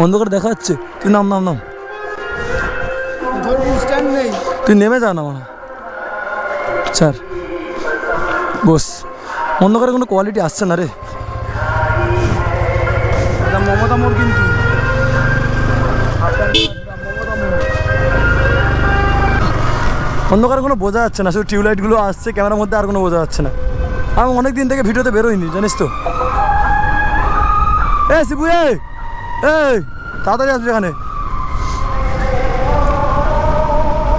অন্ধকার দেখা যাচ্ছে। তুই নাম নাম নাম, নেই, তুই নেমে যা না মানে স্যার বস। অন্ধকারে কোনো কোয়ালিটি আসছে না রে। মমতা মোড় কিন্তু অন্ধকারে কোনো বোঝা যাচ্ছে না, শুধু টিউবলাইটগুলো আসছে ক্যামেরার মধ্যে, আর কোনো বোঝা যাচ্ছে না। আমি অনেক দিন থেকে ভিডিওতে বেরোয়নি জানিস তো। শিবু এই তাড়াতাড়ি আসবে এখানে।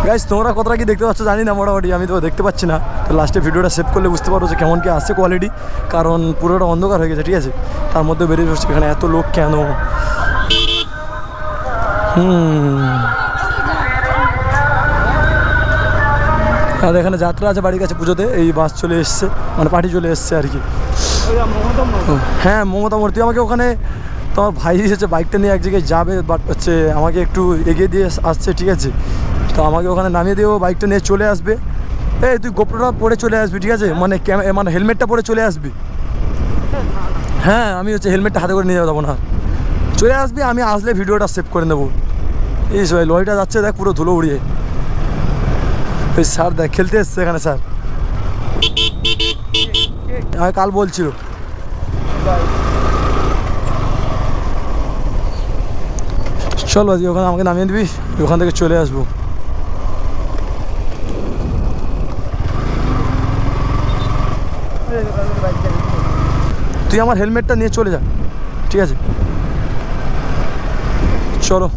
গাইস তোমরা কতটা কি দেখতে পাচ্ছ জানি না, মোটামুটি আমি তো দেখতে পাচ্ছি না। তো লাস্টে ভিডিওটা সেভ করলে বুঝতে পারো যে কেমন কি আসছে কোয়ালিটি, কারণ পুরোটা অন্ধকার হয়ে গেছে, ঠিক আছে। তার মধ্যে বেরিয়ে পড়ছে এখানে এত লোক কেন। আর এখানে যাত্রা আছে বাড়ির কাছে পুজোতে, এই বাস চলে এসছে, মানে পার্টি চলে এসছে আর কি। হ্যাঁ মমতা মোড়। তুই আমাকে ওখানে, তোমার ভাই এসেছে বাইকটা নিয়ে এক জায়গায় যাবে, বাট হচ্ছে আমাকে একটু এগিয়ে দিয়ে আসছে, ঠিক আছে। তো আমাকে ওখানে নামিয়ে দিয়ে ও বাইকটা নিয়ে চলে আসবে। তুই গোপ্রোটা পরে চলে আসবি, ঠিক আছে, মানে হেলমেটটা পরে চলে আসবি। হ্যাঁ আমি হচ্ছে হেলমেটটা হাতে করে নিয়ে যাবো না, চলে আসবি। আমি আসলে ভিডিওটা সেভ করে নেবো। এই সবাই লরিটা যাচ্ছে দেখ, পুরো ধুলো উড়িয়ে। ওই স্যার দেখ খেলতে এসছে এখানে স্যার, আমি কাল বলছিল। চল বাজি ওখানে আমাকে নামিয়ে দিবি, ওখান থেকে চলে আসবো। তুই আমার হেলমেটটা নিয়ে চলে যা, ঠিক আছে, চলো।